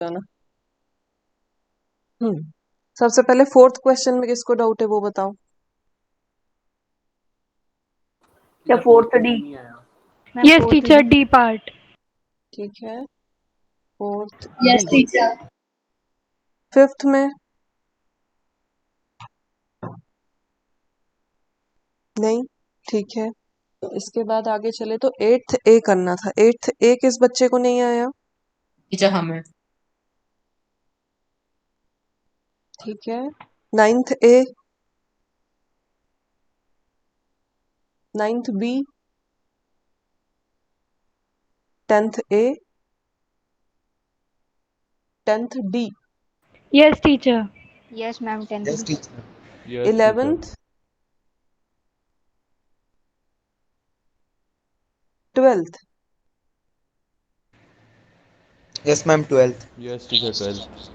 जाना। सबसे पहले फोर्थ क्वेश्चन में किसको डाउट है वो बताओ। या fourth D. Yes teacher, D part. ठीक है, fourth yes D. Teacher. Fifth में नहीं, ठीक है। तो इसके बाद आगे चले तो एट्थ ए करना था। एट्थ ए किस बच्चे को नहीं आया? टीचर हमें। ठीक है। Ninth A, ninth B, tenth A, tenth D, yes teacher. Yes ma'am, yes 10th। Teacher. Eleventh, twelfth. Yes ma'am 12th। Yes teacher 12th।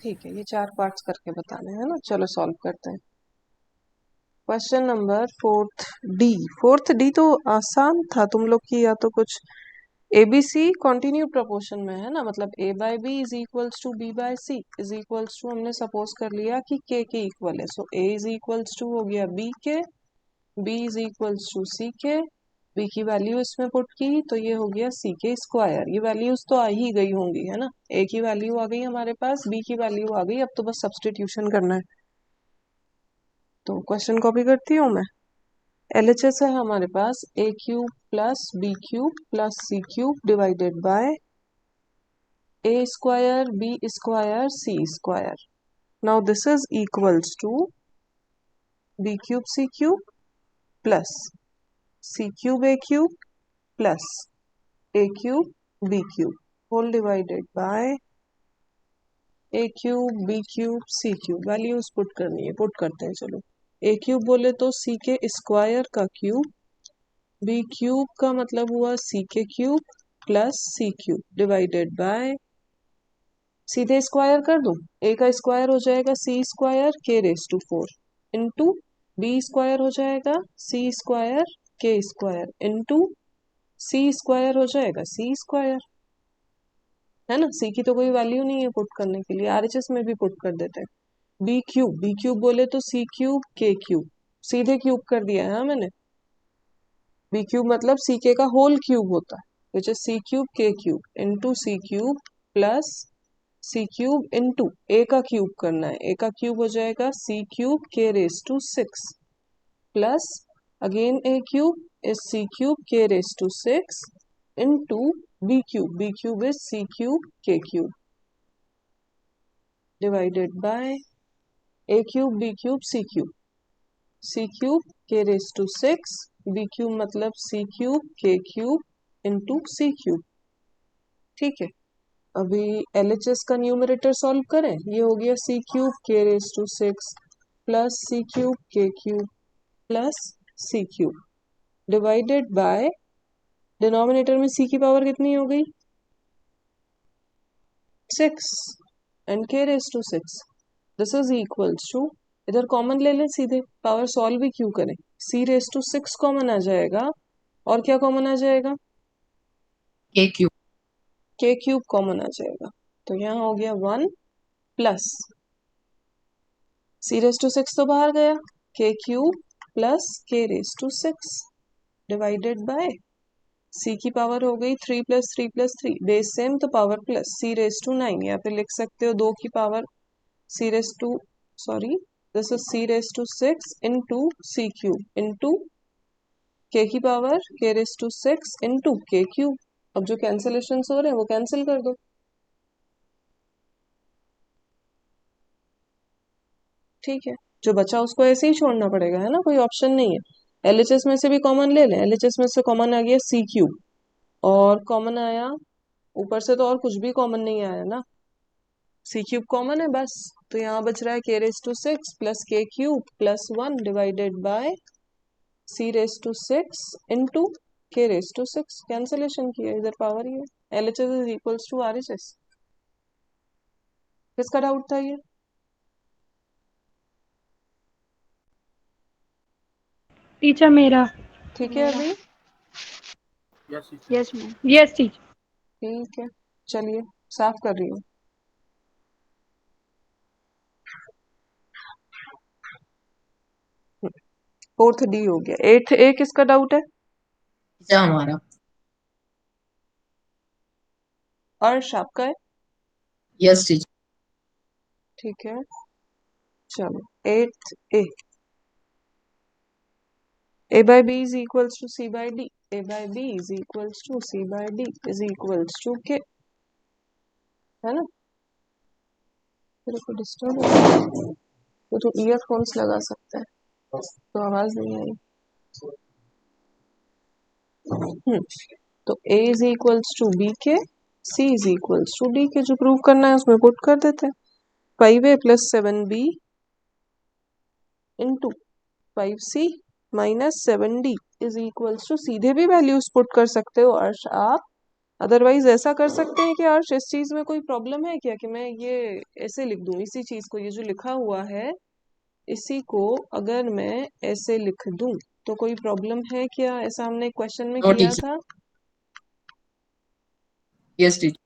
ठीक है, ये चार पार्ट्स करके बताने हैं ना। चलो सॉल्व करते हैं। Question number fourth D. Fourth D तो आसान था तुम लोग की, या तो कुछ एबीसी कॉन्टिन्यू प्रोपोर्शन में है ना, मतलब a by B is equals to B by C is equals to, हमने सपोज कर लिया कि के इक्वल है, so a is equals to हो गया b k, b is equals to c k, b की वैल्यू इसमें पुट की तो ये हो गया सी के स्क्वायर। ये वैल्यूज तो आ ही गई होंगी है ना, ए की वैल्यू आ गई हमारे पास, बी की वैल्यू आ गई, अब तो बस सब्सटीट्यूशन करना है। तो क्वेश्चन कॉपी करती हूँ मैं। एलएचएस है हमारे पास a cube plus b cube plus C cube divided by A square b square C square. Now this is equals to b cube c cube plus C cube a cube plus a cube b cube whole divided by a cube b cube c cube. Values put करनी है, put करते हैं चलो। ए cube बोले तो सी के square का cube, b cube का मतलब हुआ C K cube plus C cube divided by, सीधे स्क्वायर कर दूं, ए का स्क्वायर हो जाएगा सी square K raise to 4 into B square हो जाएगा सी स्क्वायर के स्क्वायर इंटू सी स्क्वायर हो जाएगा सी स्क्वायर, है ना। सी की तो कोई वैल्यू नहीं है पुट करने के लिए, आरएचएस में भी पुट कर देते हैं। बी क्यूब बोले तो सी क्यूब के क्यूब, सीधे क्यूब कर दिया है हाँ मैंने। बी क्यूब मतलब सी के का होल क्यूब होता है, विच इज सी क्यूब के cube into C cube plus C cube into a का क्यूब करना है, ए का क्यूब हो जाएगा सी क्यूब के raise to 6 plus again a cube is c cube के raise to 6 into b cube is c cube के cube divided by a cube b cube c cube के raise to 6, b cube मतलब c cube के cube into सी cube. ठीक है, अभी LHS का numerator solve करें। ये हो गया सी क्यूब के raise to 6 plus C cube के cube plus C cube divided by, denominator में सी की पावर कितनी हो गई 6 and K raise to 6, this is equals to, इधर कॉमन ले लें सीधे, पावर सॉल्व भी क्यों करें, सी रेस टू 6 कॉमन आ जाएगा और क्या कॉमन आ जाएगा के क्यूब। के क्यूब कॉमन आ जाएगा, तो यहाँ हो गया 1 प्लस सी रेस टू 6 तो बाहर गया, K cube plus K raise to 6 divided by C की पावर हो गई 3 प्लस 3 प्लस 3, बेस सेम तो power plus C raise to 9, या फिर लिख सकते हो 2 की power C raise to, sorry this is C raise to 6 into C cube into K की power K raise to 6 into K cube. अब जो कैंसिलेशन हो रहे हैं वो कैंसिल कर दो। ठीक है, जो बचा उसको ऐसे ही छोड़ना पड़ेगा है ना, कोई ऑप्शन नहीं है। एलएचएस में से भी कॉमन ले लें, एलएचएस में से कॉमन आ गया सी क्यूब और कॉमन आया ऊपर से, तो और कुछ भी कॉमन नहीं आया ना, सी क्यूब कॉमन है बस। तो यहाँ बच रहा है K raise to 6 plus K cube plus 1 divided by C raise to 6 into K raise to 6, cancellation किया, इधर पावर ही है। LHS is equals to RHS. किसका डाउट था ये? टीचर मेरा। ठीक है अभी, यस मैम। Yes teacher. ठीक है चलिए साफ कर रही हूँ। फोर्थ डी हो गया। एट्थ ए किसका डाउट है? टीचर हमारा। अर्श आपका है? Yes teacher. ठीक है, चलो eighth A by b is equals to c by d, a by b is equals to c by d is equals to k, है ना? तेरे को डिस्टर्ब हो रहा है तो ईयरफोन्स लगा सकता है तो आवाज नहीं आई। तो a is equals to b के, c is equals to d के, जो प्रूव करना है उसमें पुट कर देते हैं। 5a plus 7b into 5c minus 7d is equals to, सीधे भी वैल्यूज पुट कर सकते हो अर्श आप, अदरवाइज ऐसा कर सकते हैं कि अर्श इस चीज में कोई प्रॉब्लम है क्या कि मैं ये ऐसे लिख दूं, इसी चीज को, ये जो लिखा हुआ है इसी को अगर मैं ऐसे लिख दूं तो कोई प्रॉब्लम है क्या? ऐसा हमने क्वेश्चन में नो किया टीचर। था। Yes teacher.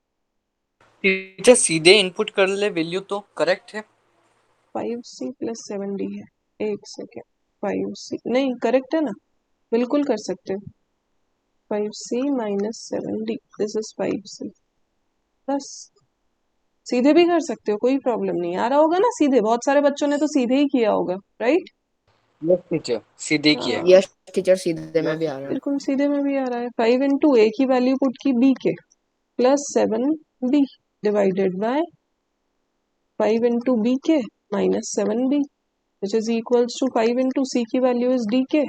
टीचर सीधे इनपुट कर ले वैल्यू तो करेक्ट है। 5c प्लस 7d है, एक सेकेंड, 5c नहीं करेक्ट है ना, बिल्कुल कर सकते हो। 5c minus 7d this is 5c, बस सीधे भी कर सकते हो, कोई प्रॉब्लम नहीं। आ रहा होगा ना सीधे, बहुत सारे बच्चों ने तो सीधे ही किया होगा, राइट? यस टीचर सीधे किया है। हाँ यस टीचर सीधे में भी आ रहा है। बिल्कुल सीधे में भी आ रहा है। 5 इंटू ए की वैल्यू पुट की b k plus 7b divided by 5 into b k minus 7b which is equals to 5 into c की value is D k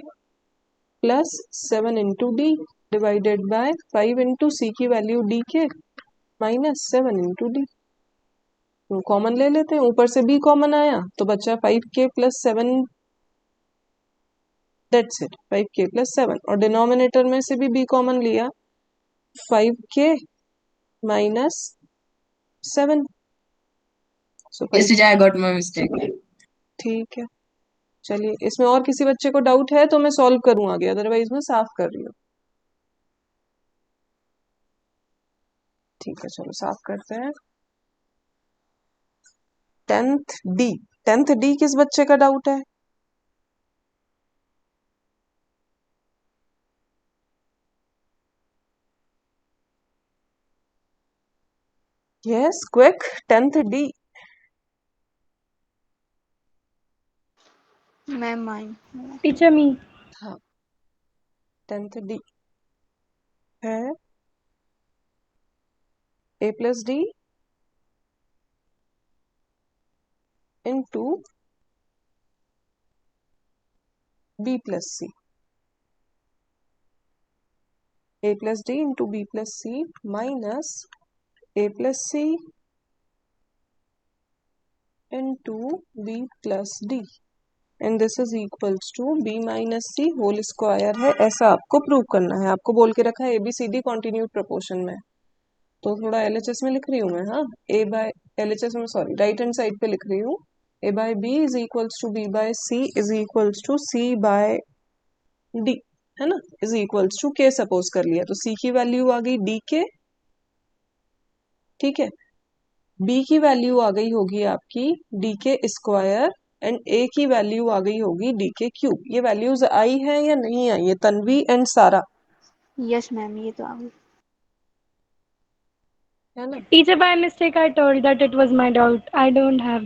plus 7 into d divided by 5 into c की value d के minus 7 into d. Common ले लेते हैं, ऊपर से b common आया तो बचा 5k plus 7, that's it, 5k plus 7, और डिनोमिनेटर में से भी b कॉमन लिया, 5k minus 7, so yes 5। Teacher, I got my mistake. ठीक है, चलिए इसमें और किसी बच्चे को डाउट है तो मैं सॉल्व करूं आगे, अदरवाइज मैं साफ कर रही हूँ। ठीक है चलो साफ करते हैं। 10th डी किस बच्चे का डाउट है? Yes quick, 10th D. Ma'am mine. Teacher me. हाँ 10th डी है a plus d into b plus c, a plus d into b plus c minus a plus C into b plus d and this is equals to b minus c whole square है, ऐसा आपको prove करना है। आपको बोल के रखा है ABCD कॉन्टिन्यूड प्रोपोर्शन में, तो थोड़ा LHS में लिख रही हूँ मैं। हाँ a बाय LHS में, सॉरी राइट हैंड साइड पे लिख रही हूँ, a by B is equals to B by C is equals to C by D, है ना, is equals to K suppose कर लिया, तो सी की वैल्यू आ गई डी के, ठीक है, बी की वैल्यू आ गई होगी आपकी डी के स्क्वायर एंड ए की वैल्यू आ गई होगी डी के क्यूब। ये वैल्यूज आई है या नहीं आई है तन्वी एंड सारा? यस मैम, ये तो आ गई। है ना? Teacher, by mistake, I told that it was my doubt. I don't have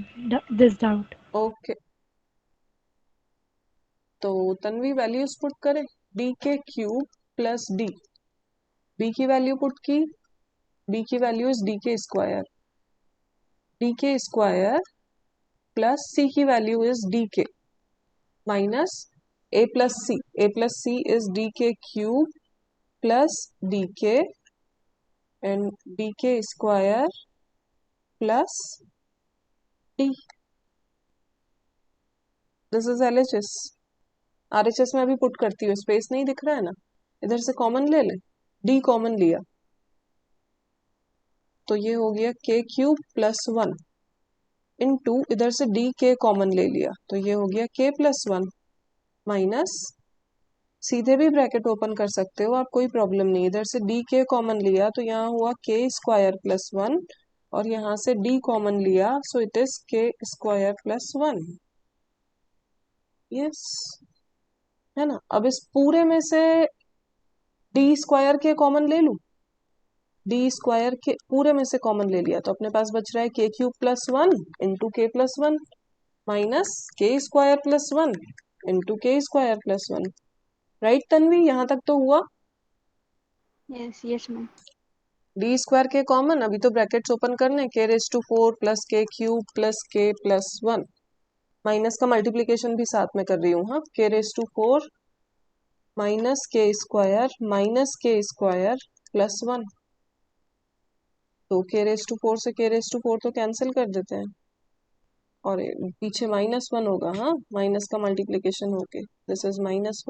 this doubt. Okay, तो तन्वी वैल्यूज पुट करें, D K cube plus D, B की वैल्यू पुट की, बी की value is D K square, D K square plus C की value is D के minus A plus C, A plus C is D K cube plus D K and D K square plus D, this is LHS। RHS में अभी put करती हूँ, space नहीं दिख रहा है ना, इधर से कॉमन ले लें, डी कॉमन लिया तो ये हो गया के क्यूब प्लस 1 इंटू इधर से डी के कॉमन ले लिया तो ये हो गया के प्लस 1 माइनस, सीधे भी ब्रैकेट ओपन कर सकते हो आप, कोई प्रॉब्लम नहीं, इधर से डी के कॉमन लिया तो यहाँ हुआ के स्क्वायर प्लस 1 और यहाँ से डी कॉमन लिया सो इट इज के स्क्वायर प्लस 1। यस है ना। अब इस पूरे में से डी स्क्वायर के कॉमन ले लूं, डी स्क्वायर के पूरे में से कॉमन ले लिया तो अपने पास बच रहा है के क्यूब प्लस वन इंटू के प्लस वन माइनस के स्क्वायर प्लस वन इंटू के square plus one. Right Tanvi, यहां तक तो हुआ। Yes, yes, ma'am. D square के कॉमन, अभी तो ब्रैकेट्स ओपन करने, के raise to 4 plus K cube plus के प्लस वन, माइनस का मल्टीप्लीकेशन भी साथ में कर रही हूँ। हाँ, के रेज टू 4 माइनस के स्क्वायर प्लस वन, तो के रेज टू 4 से के रेज टू 4 तो कैंसिल कर देते हैं और पीछे माइनस वन होगा। हाँ, माइनस का मल्टीप्लीकेशन होके दिस इज माइनस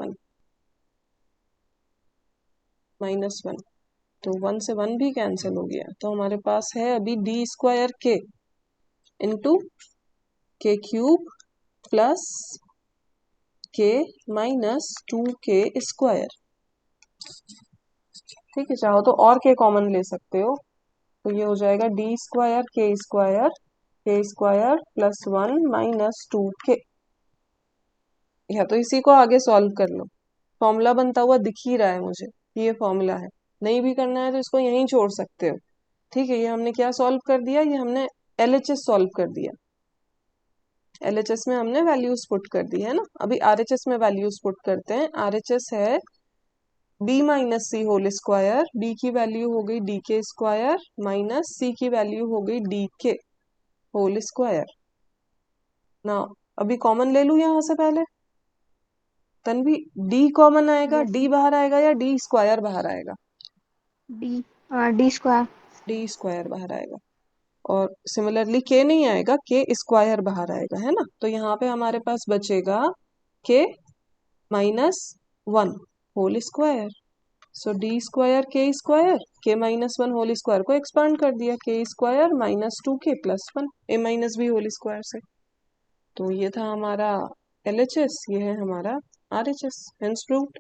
वन, तो वन से वन भी कैंसिल हो गया, तो हमारे पास है अभी डी स्क्वायर के इंटू के क्यूब प्लस के माइनस 2 के स्क्वायर। ठीक है, चाहो तो और के कॉमन ले सकते हो, तो ये हो जाएगा D square K square plus one minus 2 के, या तो इसी को आगे सॉल्व कर लो, फॉर्मूला बनता हुआ दिख ही रहा है मुझे, ये फॉर्मूला है। नहीं भी करना है तो इसको यहीं छोड़ सकते हो। ठीक है, ये हमने क्या सॉल्व कर दिया, ये हमने एलएचएस सॉल्व कर दिया, एलएचएस में हमने वैल्यूज पुट कर दी है ना। अभी आरएचएस में वैल्यूज पुट करते हैं। आरएचएस है B minus c whole square, B की वैल्यू हो गई डी के स्क्वायर माइनस सी की वैल्यू हो गई डी के होल स्क्वायर ना। अभी कॉमन ले लू यहां से पहले तन्वी, डी कॉमन आएगा, Yes, डी बाहर आएगा या डी स्क्वायर बाहर आएगा? D. D square. D square बाहर आएगा, और सिमिलरली के नहीं आएगा, के स्क्वायर बाहर आएगा है ना। तो यहाँ पे हमारे पास बचेगा के माइनस वन होल स्क्वायर, सो डी स्क्वायर के माइनस वन होल स्क्वायर को एक्सपांड कर दिया, के स्क्वायर माइनस 2 के प्लस वन, ए माइनस बी होल स्क्वायर से। तो ये था हमारा एलएचएस, ये है हमारा RHS, hence proved.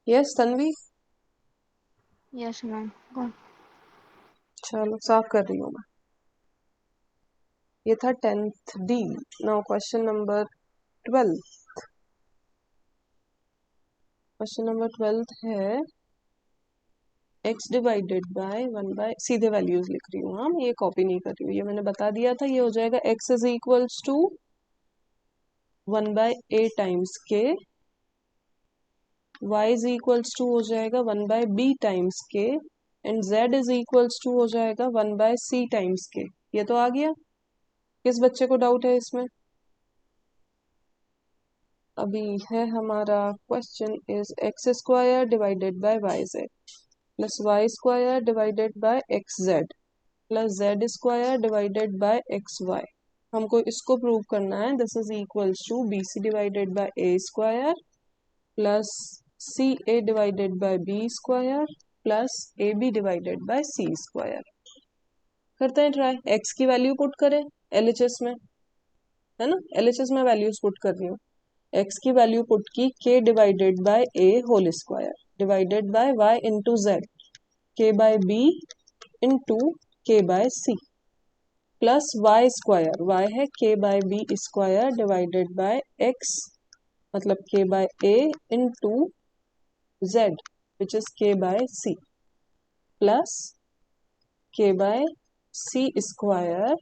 Yes Tanvi, Yes, ma'am. Go. चलो साफ कर रही हूँ मैं। ये था 10th D. Now question number 12। Question number 12 है x डिवाइडेड बाय 1/, सीधे वैल्यूज लिख रही हूँ, हम ये कॉपी नहीं कर रही हूँ, ये मैंने बता दिया था। ये हो जाएगा x is equals to 1/a times K, y is equals to हो जाएगा 1/b times K, and z is equals to हो जाएगा 1/c टाइम्स के। ये तो आ गया। किस बच्चे को डाउट है इसमें? अभी है हमारा question is X square divided by Y Z plus Y square divided by X Z plus Z square divided by X Y. हमको इसको प्रूव करना है। This is equals to B C divided by A square plus C A divided by B square plus A B divided by C square. करते हैं try. X की value put करें LHS में, है ना, एलएचएस में वैल्यूज पुट कर रही हूँ। एक्स की वैल्यू पुट की K divided by A whole square divided by Y into Z, K by B into K by C plus Y square, Y है K by B square divided by X मतलब K by A into Z which is K by C plus K by C square,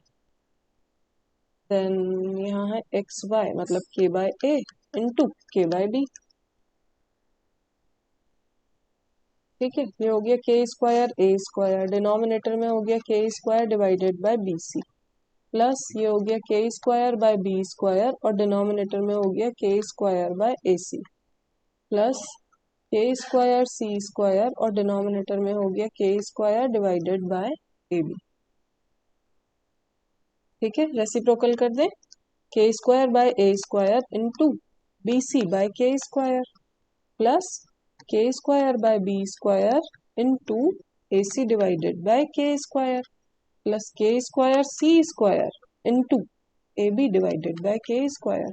then यहाँ है X Y मतलब K by A into K by B. ठीक है, ये हो गया K square ए square, denominator में हो गया K square divided by B C plus ये हो गया K square by B square और डिनोमिनेटर में हो गया K square by A C plus K square C square और डिनोमिनेटर में हो गया K square divided by A B. ठीक है, रेसिप्रोकल कर दें, K square by A square into B C by K square plus K square by B square into A C divided by K square plus K square C square into A B divided by K square.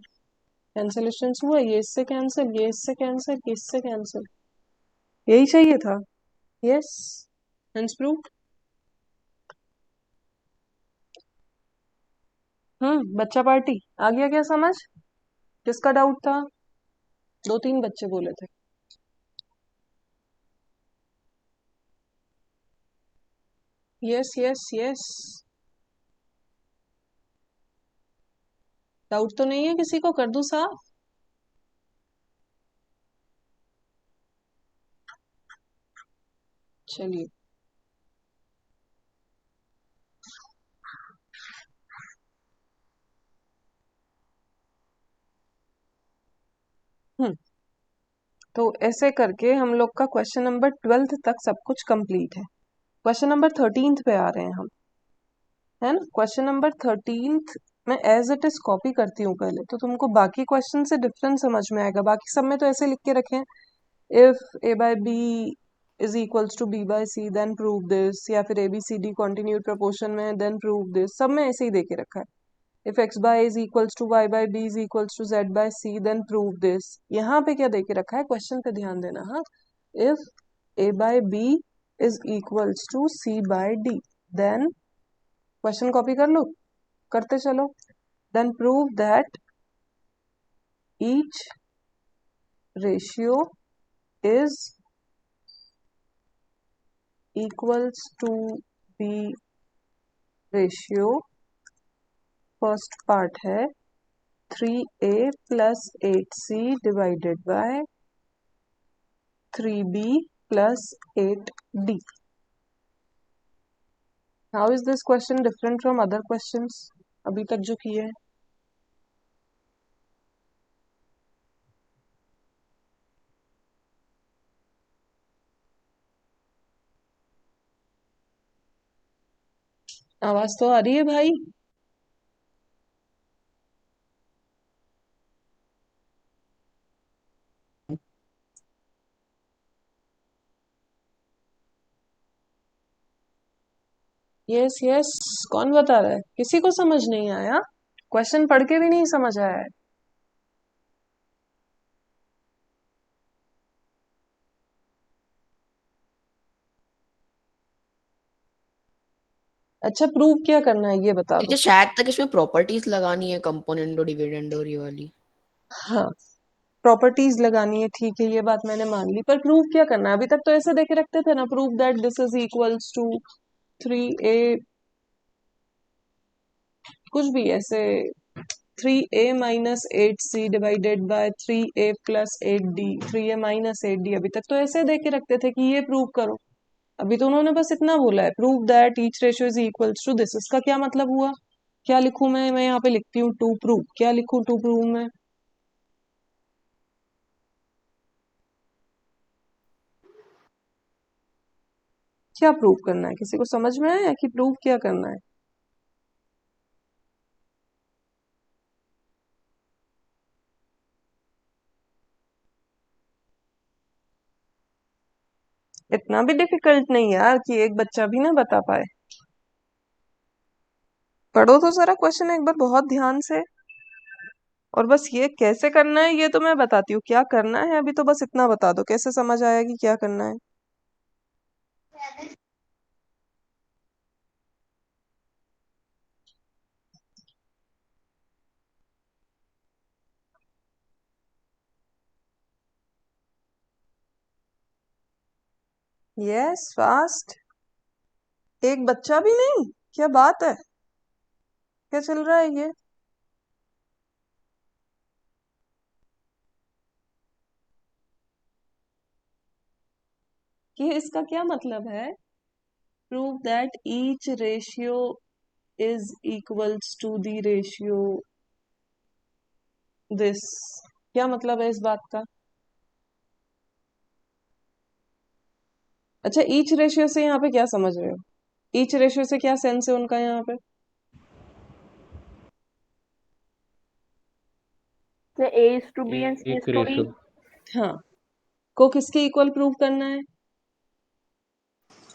Cancellation हुआ, ये इससे cancel, ये इससे cancel, ये इससे cancel, यही चाहिए था। Yes, hence proved. बच्चा पार्टी आ गया क्या समझ? किसका डाउट था? 2-3 बच्चे बोले थे। Yes yes yes. डाउट तो नहीं है किसी को? कर दूं साफ? चलिए। हम्म तो ऐसे करके हम लोग का क्वेश्चन नंबर 12 तक सब कुछ कंप्लीट है। क्वेश्चन नंबर 13 पे आ रहे हैं हम, है ना? क्वेश्चन नंबर 13 मैं एज इट इज कॉपी करती हूँ पहले, तो तुमको बाकी क्वेश्चन से डिफरेंस समझ में आएगा। बाकी सब में तो ऐसे लिख के रखे हैं, if a by b is equals to b by c then prove this, या फिर ABCD continued proportion में then prove this, सब में ऐसे ही दे के रखा है। if x by a is equals to y by b is equals to z by c then prove this। यहाँ पे क्या दे के रखा है? क्वेश्चन पे ध्यान देना। हाँ, if a by b is equals to c by d then, question copy कर लो, करते चलो। then prove that each ratio is equals to b ratio। First part है 3a plus 8c divided by 3b plus 8d। How is this question different from other questions अभी तक जो किए हैं? आवाज तो आ रही है भाई? Yes yes. कौन बता रहा है? किसी को समझ नहीं आया? क्वेश्चन पढ़ के भी नहीं समझ आया है? अच्छा, प्रूव क्या करना है ये बता दो। टीचर शायद तक इसमें प्रॉपर्टीज लगानी है, कंपोनेंट और डिविडेंड और ये वाली। हाँ, प्रॉपर्टीज लगानी है, ठीक है, ये बात मैंने मान ली, पर प्रूव क्या करना है? अभी तक तो ऐसे देखे रखते थे ना, prove that this is equals to 3a, कुछ भी ऐसे, 3a minus 8c divided by 3a plus 8d, 3a minus 8d। अभी तक तो ऐसे दे के रखते थे कि ये प्रूव करो। अभी तो उन्होंने बस इतना बोला है, prove that each ratio is equals to this. इसका क्या मतलब हुआ? क्या लिखूं मैं यहाँ पे लिखती हूँ टू प्रूव। क्या लिखूं टू प्रूव में? क्या प्रूव करना है? किसी को समझ में आया कि प्रूव क्या करना है? इतना भी डिफिकल्ट नहीं यार कि एक बच्चा भी ना बता पाए। पढ़ो तो जरा क्वेश्चन एक बार बहुत ध्यान से, और बस ये कैसे करना है ये तो मैं बताती हूँ। क्या करना है अभी तो बस इतना बता दो, कैसे समझ आया कि क्या करना है? Yes, fast. एक बच्चा भी नहीं? क्या बात है, क्या चल रहा है ये? कि इसका क्या मतलब है? Prove that each ratio is equals to the ratio this. क्या मतलब है इस बात का? अच्छा, ईच रेशियो से यहाँ पे क्या समझ रहे हो? ईच रेशियो से क्या सेंस है उनका यहाँ पे? So A is to B and C is एक to रेशो। D. हाँ, को किसके इक्वल प्रूव करना है?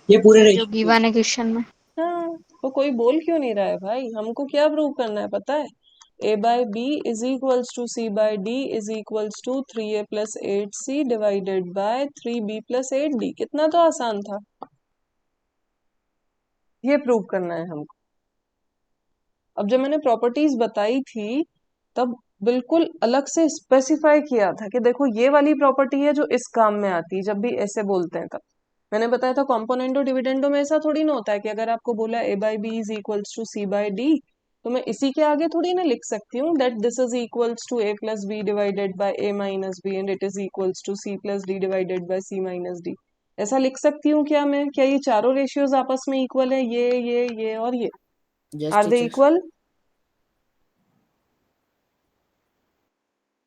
ये पूरे जो रेशियो गिवन है क्वेश्चन में। हाँ, तो कोई बोल क्यों नहीं रहा है भाई? हमको क्या प्रूव करना है पता है? a by b is equals to c by d is equals to 3a plus 8c divided by 3b plus 8d। कितना तो आसान था। ये प्रूव करना है हमको। अब जब मैंने प्रॉपर्टीज बताई थी तब बिल्कुल अलग से स्पेसिफाई किया था कि देखो ये वाली प्रॉपर्टी है जो इस काम में आती है जब भी ऐसे बोलते हैं तब। मैंने बताया था कॉम्पोनेंटो डिविडेंडो में ऐसा थोड़ी ना होता है कि अगर आपको बोला a by B is equals to C by D तो मैं इसी के आगे थोड़ी ना लिख सकती हूँ that this is equals to a plus B divided by a minus B and it is equals to c plus D divided by c minus D. ऐसा लिख सकती हूँ क्या मैं? क्या ये चारों रेशियोज आपस में इक्वल है? ये और ये yes are they teacher. Equal?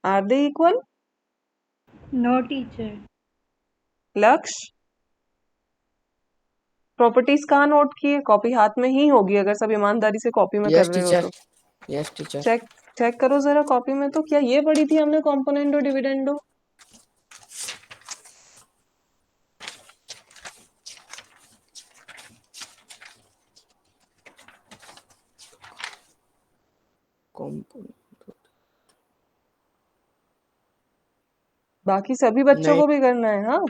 Are they equal? No, teacher. Lakshya properties कहाँ नोट की है? कॉपी हाथ में ही होगी अगर सब ईमानदारी से कॉपी में कर यस रहे हो टीचर। तो। Yes teacher. चेक चेक करो जरा कॉपी में। तो क्या ये पढ़ी थी हमने कॉम्पोनेंटो डिविडेंडो? कॉम्पोनेंट बाकी सभी बच्चों नहीं को भी करना है। हाँ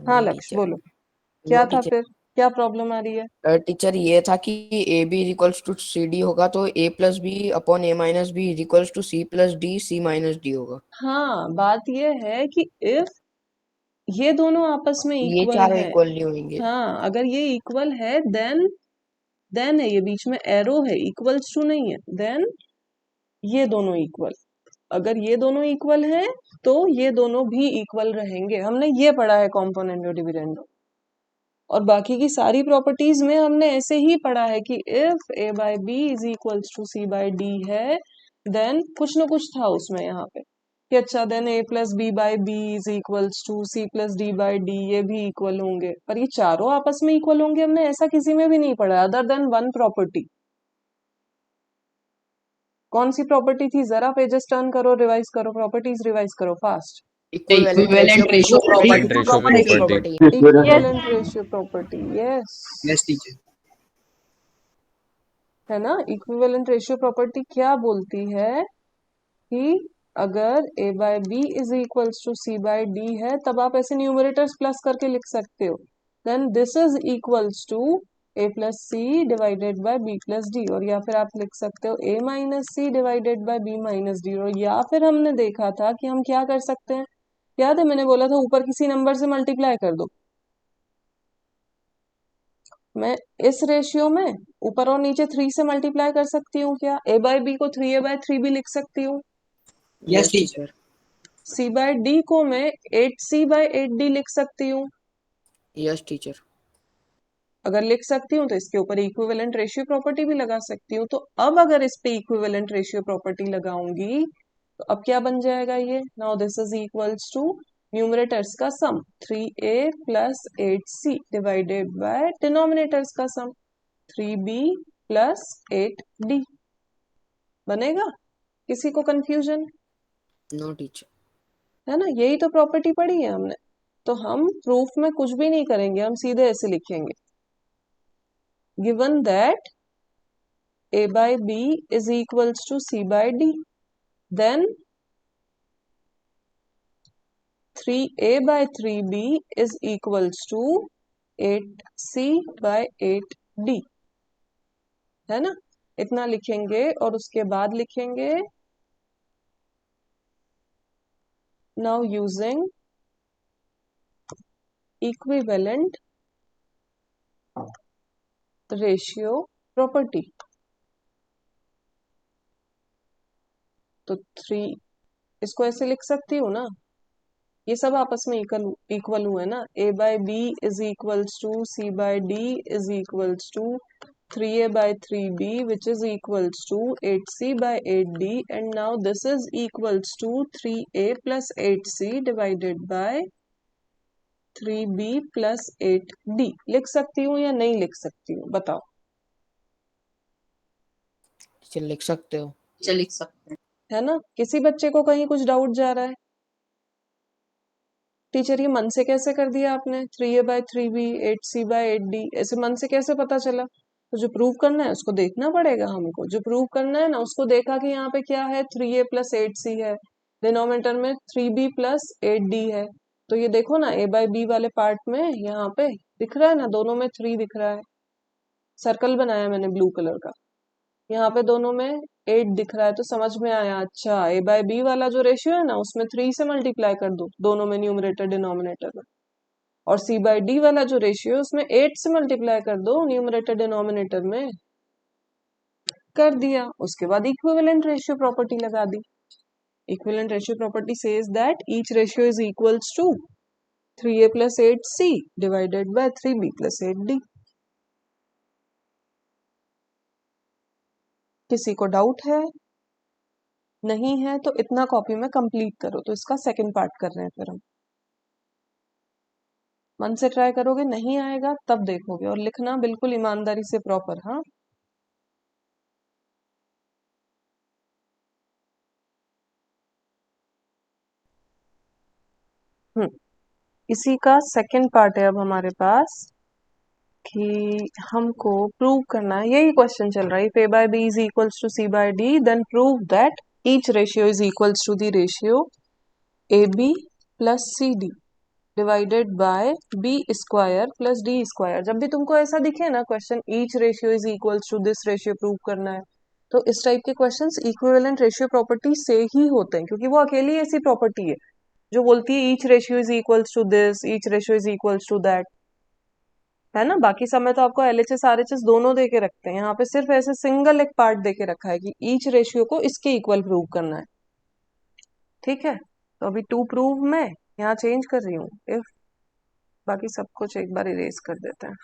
हाँ नहीं लक्ष्य टीचर। बोलो क्या नो था टीचर। फिर? क्या प्रॉब्लम आ रही है? टीचर ये था कि a b equals to c d होगा तो a plus b upon a minus b equals to C plus d c minus d होगा। हाँ बात ये है कि इफ ये दोनों आपस में ये इक्वल चारों है, इक्वल नहीं होंगे। हाँ अगर ये इक्वल है देन है, ये बीच में एरो है, इक्वल्स टू नहीं है, देन ये दोनों इक्वल। अगर ये दोनों इक्वल हैं तो ये दोनों भी इक्वल रहेंगे। हमने ये पढ़ा है कॉम्पोनेंटो डिविडेंडो। और बाकी की सारी प्रॉपर्टीज में हमने ऐसे ही पढ़ा है कि if a by B is equals to C by D है देन कुछ ना कुछ था उसमें यहाँ पे कि अच्छा then a plus B by B is equals to C plus D by D, ये भी इक्वल होंगे। पर ये चारों आपस में इक्वल होंगे हमने ऐसा किसी में भी नहीं पढ़ा अदर देन वन प्रॉपर्टी। कौन सी प्रॉपर्टी थी? जरा पेजेस टर्न करो, रिवाइज करो, प्रॉपर्टीज रिवाइज करो fast. Equivalent ratio equivalent ratio property. Property. Equivalent ratio property, yes yes teacher. है ना। इक्विवेलेंट रेशियो प्रॉपर्टी क्या बोलती है कि अगर a by B is equals to C by D है तब आप ऐसे न्यूमरेटर्स प्लस करके लिख सकते हो then this is equals to a plus C divided by b plus D, और या फिर आप लिख सकते हो a minus C divided by b minus D. और या फिर हमने देखा था कि हम क्या कर सकते हैं, याद है मैंने बोला था ऊपर किसी नंबर से मल्टीप्लाई कर दो। मैं इस रेशियो में ऊपर और नीचे 3 से मल्टीप्लाई कर सकती हूँ क्या? a बाय बी को 3a बाय 3 भी लिख सकती हूँ। Yes teacher. c by D को मैं 8c बाय 8d लिख सकती हूँ। Yes teacher. अगर लिख सकती हूँ तो इसके ऊपर इक्विवेलेंट रेशियो प्रॉपर्टी भी लगा सकती हूँ। तो अब अगर इस पे इक्विवेलेंट रेशियो प्रॉपर्टी लगाऊंगी तो अब क्या बन जाएगा ये? Now this is equals to numerators का sum 3a plus 8c divided by denominators का सम 3b प्लस 8d। बनेगा? किसी को कंफ्यूजन नो टीचर। है ना? यही तो प्रॉपर्टी पढ़ी है हमने। तो हम प्रूफ में कुछ भी नहीं करेंगे, हम सीधे ऐसे लिखेंगे given that a by b is equals to c by d, then 3a by 3b is equals to 8c by 8d, है ना। इतना लिखेंगे और उसके बाद लिखेंगे now using equivalent ratio property. तो 3 इसको ऐसे लिख सकती हूँ ना, ये सब आपस में इक्वल हुए ना। a by B is equals to c by D is equals to 3a by 3b which is equals to 8c by 8d, and now this is equals to 3a plus 8c divided by 3b plus 8d। लिख सकती हूँ या नहीं लिख सकती हूँ बताओ? Teacher लिख सकते हो। टीचर लिख सकते हैं। है ना। किसी बच्चे को कहीं कुछ डाउट जा रहा है? टीचर ये मन से कैसे कर दिया आपने? 3a by 3b 8c by 8d ऐसे मन से कैसे पता चला? तो जो प्रूव करना है उसको देखना पड़ेगा हमको। जो प्रूव करना है ना उसको देखा कि यहाँ पे क्या है 3a प्लस 8c है, डिनोमिनेटर में 3b प्लस 8d है। तो ये देखो ना a बाय b वाले पार्ट में यहाँ पे दिख रहा है ना, दोनों में 3 दिख रहा है। सर्कल बनाया मैंने ब्लू कलर का। यहाँ पे दोनों में 8 दिख रहा है तो समझ में आया। अच्छा, a बाय b वाला जो रेशियो है ना उसमें 3 से मल्टीप्लाई कर दो दोनों में, न्यूमरेटर डिनोमिनेटर में। और c बाय d वाला जो रेशियो है उसमें 8 से मल्टीप्लाई कर दो न्यूमरेटर डिनोमिनेटर में। कर दिया। उसके बाद इक्विवेलेंट रेशियो प्रॉपर्टी लगा दी। Equivalent ratio property says that each ratio is equals to 3a plus 8c divided by 3b plus 8d। किसी को डाउट है? नहीं है तो इतना कॉपी में कंप्लीट करो। तो इसका सेकंड पार्ट कर रहे हैं फिर हम। मन से ट्राई करोगे, नहीं आएगा तब देखोगे। और लिखना बिल्कुल ईमानदारी से प्रॉपर। हाँ, इसी का सेकंड पार्ट है अब हमारे पास कि हमको प्रूव करना है। यही क्वेश्चन चल रहा है। If a by b is equals to c by d then prove that each ratio is equals to the ratio ab plus cd divided by b square plus d square। जब भी तुमको ऐसा दिखे ना question, each ratio is equals to this ratio prove करना है, तो इस टाइप के क्वेश्चंस इक्विवेलेंट रेशियो प्रॉपर्टी से ही होते हैं, क्योंकि वो अकेली ऐसी प्रॉपर्टी है जो बोलती है each ratio is equals to this, each ratio is equals to that, है ना। बाकी समय तो आपको एलएचएस आरएचएस दोनों दे के रखते हैं। यहाँ पे सिर्फ ऐसे सिंगल एक पार्ट दे के रखा है कि ईच रेशियो को इसके इक्वल प्रूव करना है। ठीक है, तो अभी टू प्रूव मैं यहाँ चेंज कर रही हूँ इफ, बाकी सब कुछ एक बार इरेज कर देते हैं।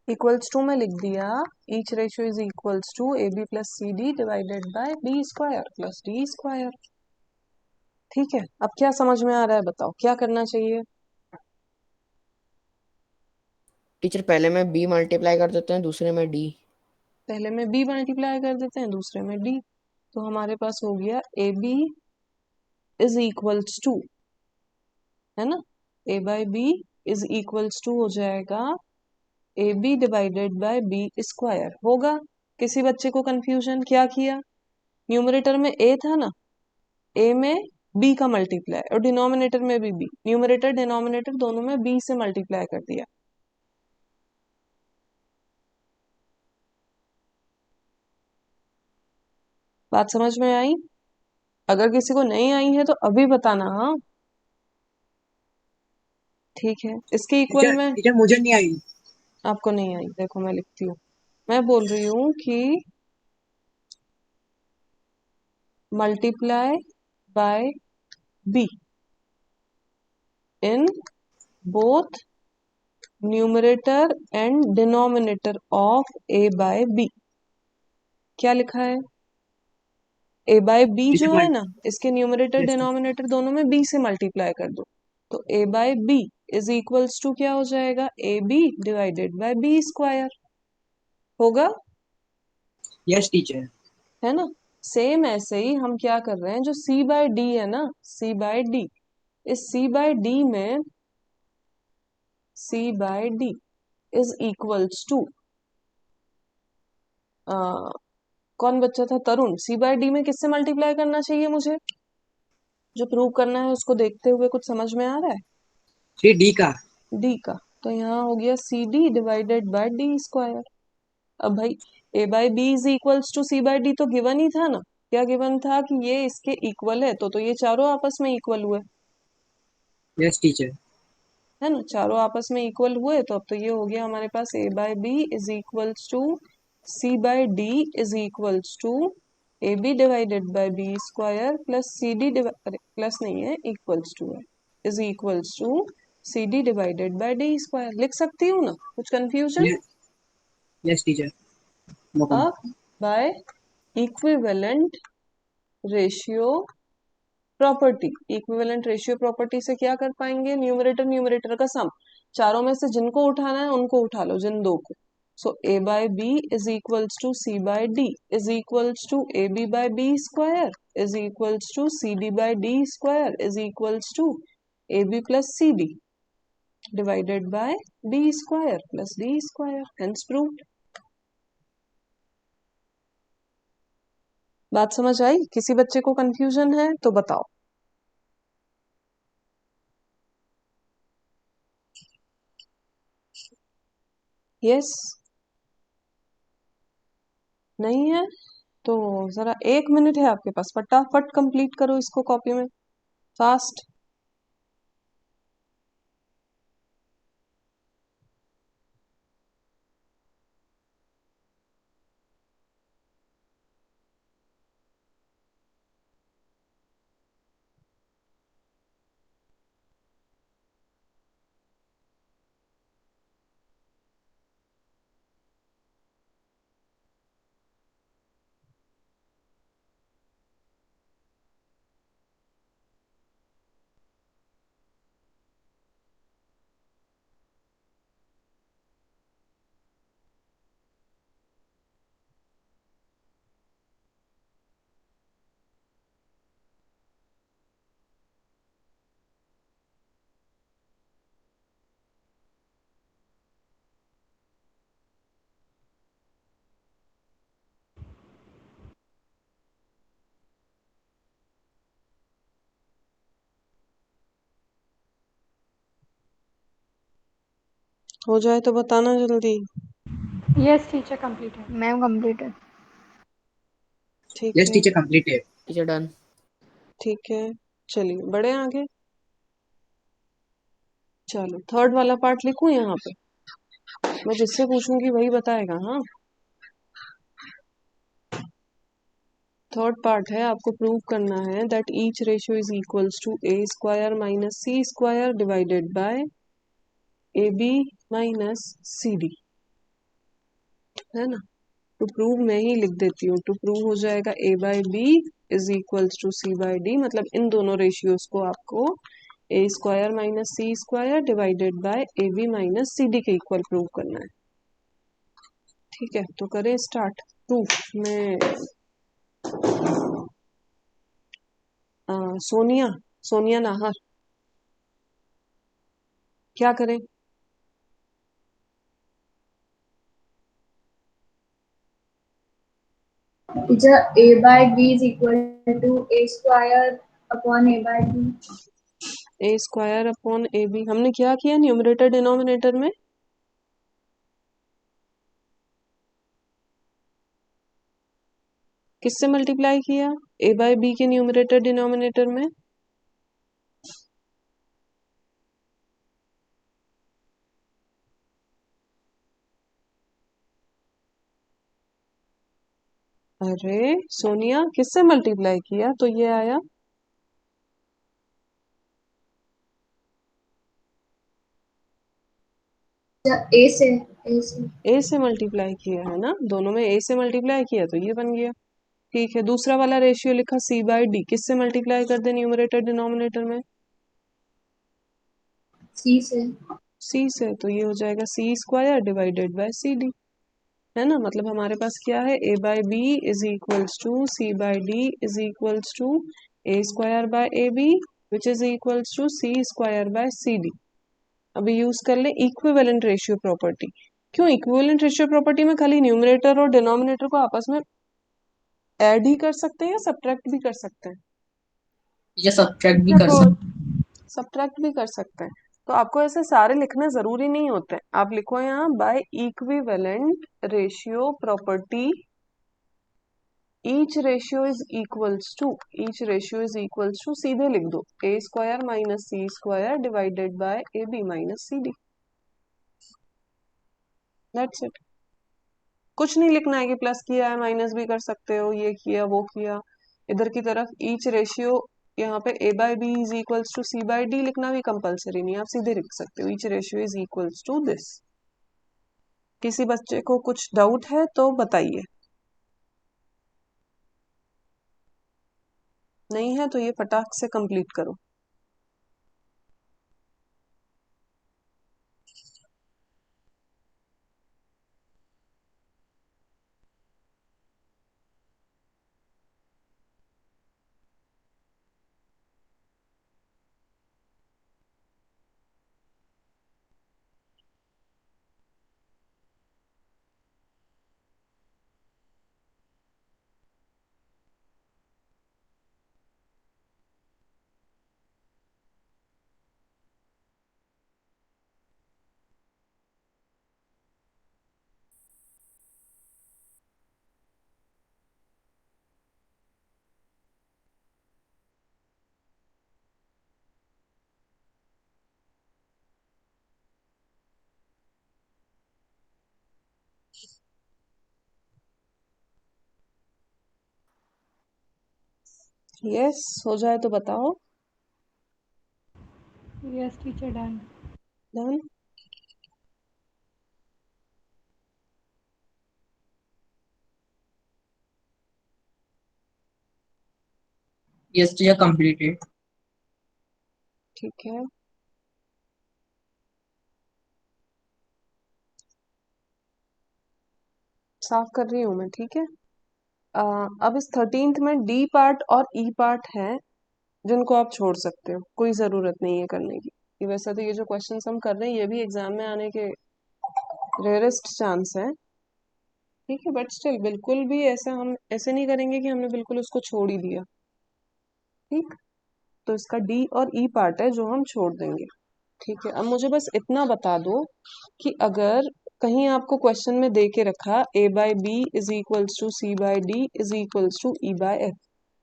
इक्वल्स टू में लिख दिया each ratio is equals to A B plus C D divided by B square plus D square. ठीक है, अब क्या समझ में आ रहा है बताओ, क्या करना चाहिए? टीचर पहले में b मल्टीप्लाई कर देते हैं, दूसरे में d। पहले में b मल्टीप्लाई कर देते हैं, दूसरे में d। तो हमारे पास हो गया A B is equals to, है ना, a by B is equals to हो जाएगा A B divided by B square. होगा? किसी बच्चे को कंफ्यूजन? क्या किया, न्यूमरेटर में a था ना, a में b का मल्टीप्लाई और डिनोमिनेटर में भी b, न्यूमरेटर डिनोमिनेटर दोनों में b से मल्टीप्लाई कर दिया। बात समझ में आई? अगर किसी को नहीं आई है तो अभी बताना। हाँ, ठीक है। इसके इक्वल में टीचर मुझे नहीं आई। आपको नहीं आई, देखो मैं लिखती हूँ। मैं बोल रही हूँ कि multiply by b in both numerator and denominator of a by b। क्या लिखा है? a बाय b जो है ना, इसके न्यूमरेटर डिनोमिनेटर दोनों में b से मल्टीप्लाई कर दो। तो a by b is equals to क्या हो जाएगा, A B divided by B square. होगा? Yes teacher. है ना। सेम ऐसे ही हम क्या कर रहे हैं, जो c बाय डी है ना, c बाय डी, इस c बाय डी में c by D is equals to, कौन बच्चा था, तरुण। c बाय डी में किससे मल्टीप्लाई करना चाहिए मुझे? जो प्रूव करना है उसको देखते हुए कुछ समझ में आ रहा है? थ्री डी का। डी का। तो यहाँ हो गया c D divided by d square. अब भाई a by B is equals to C by d तो गिवन ही था ना। क्या गिवन था? कि ये इसके इक्वल है, तो ये चारों आपस में इक्वल हुए, यस टीचर। है ना। चारों आपस में इक्वल हुए तो अब तो ये हो गया हमारे पास a by B is equals to C by D is equals to A B divided by B square plus C d, अरे प्लस नहीं है, इक्वल्स टू है, is equals to c D divided by d square. लिख सकती हूँ ना? कुछ confusion? Yes teacher. अब by equivalent ratio property, equivalent ratio property से क्या कर पाएंगे, न्यूमरेटर न्यूमरेटर का सम, चारों में से जिनको उठाना है उनको उठा लो, जिन दो को। So a by B is equals to C by D is equals to A b by B square is equals to c d by d square is equals to A B plus C D divided by d square plus D square. Hence proved. बात समझ आई? किसी बच्चे को confusion है तो बताओ। Yes, नहीं है तो जरा 1 मिनट है आपके पास, फटाफट कंप्लीट करो इसको कॉपी में, फास्ट। हो जाए तो बताना जल्दी। Yes, teacher, completed. Ma'am completed. ठीक Yes, है, teacher, completed. Teacher done. ठीक है, चलिए बढ़े आगे। चलो थर्ड वाला पार्ट लिखूं यहाँ पे, मैं जिससे पूछूंगी वही बताएगा। हाँ, थर्ड पार्ट है, आपको प्रूव करना है that each ratio is equals to A square minus C square divided by A B minus C D, है ना। टू प्रूव मैं ही लिख देती हूँ, टू प्रूव हो जाएगा a by B is equals to C by d, मतलब इन दोनों रेशियोज को आपको a square minus C square divided by A B minus C d के इक्वल प्रूव करना है। ठीक है, तो करें स्टार्ट प्रूफ में। सोनिया, सोनिया नाहर, क्या करें? Teacher, a by b is equal to a square upon a by b. A square upon A B, हमने क्या किया न्यूमरेटर डिनोमिनेटर में? किससे मल्टीप्लाई किया ए बाय बी के न्यूमरेटर डिनोमिनेटर में? अरे सोनिया, किससे मल्टीप्लाई किया तो ये आया? ए से मल्टीप्लाई किया है ना, दोनों में ए से मल्टीप्लाई किया तो ये बन गया। ठीक है, दूसरा वाला रेशियो लिखा सी बाय डी, किससे मल्टीप्लाई कर दे न्यूमरेटर डिनोमिनेटर में? C से। सी से, तो ये हो जाएगा सी square divided by c D, है ना। मतलब हमारे पास क्या है, a by B is equals to C by D is equals to A square by A b which is equals to c square by c d. अभी use कर ले इक्विवेलेंट रेशियो प्रॉपर्टी। क्यों इक्विवेलेंट रेशियो प्रॉपर्टी में खाली numerator और denominator को आपस में ऐड ही कर सकते हैं या सब्ट्रैक्ट भी कर सकते हैं? टीचर सब्ट्रैक्ट भी कर सकते। सब्ट्रैक्ट भी कर सकते हैं। तो आपको ऐसे सारे लिखना जरूरी नहीं होते, आप लिखो यहाँ by equivalent ratio property each ratio is equals to, each ratio is equals to सीधे लिख दो a square minus C square divided by A B minus C d, that's it. कुछ नहीं लिखना है कि प्लस किया है माइनस भी कर सकते हो, ये किया वो किया। इधर की तरफ ईच रेशियो, यहाँ पे a by B is equals to C by d लिखना भी कंपलसरी नहीं है, आप सीधे लिख सकते हो each ratio is equals to this. किसी बच्चे को कुछ डाउट है तो बताइए, नहीं है तो ये फटाक से कंप्लीट करो। यस हो जाए तो बताओ। Yes, teacher, done. Done. Yes, teacher, completed. ठीक है, साफ कर रही हूँ मैं, ठीक है। अब इस 13th में डी पार्ट और ई पार्ट है जिनको आप छोड़ सकते हो, कोई जरूरत नहीं है करने की। ये वैसे तो ये जो क्वेश्चंस हम कर रहे हैं ये भी एग्जाम में आने के रेयरेस्ट चांस है, ठीक है, बट स्टिल बिल्कुल भी ऐसा हम ऐसे नहीं करेंगे कि हमने बिल्कुल उसको छोड़ ही दिया, ठीक। तो इसका डी और ई पार्ट है जो हम छोड़ देंगे, ठीक है। अब मुझे बस इतना बता दो कि अगर कहीं आपको क्वेश्चन में दे के रखा a by B is equals to C by D is equals to e by f,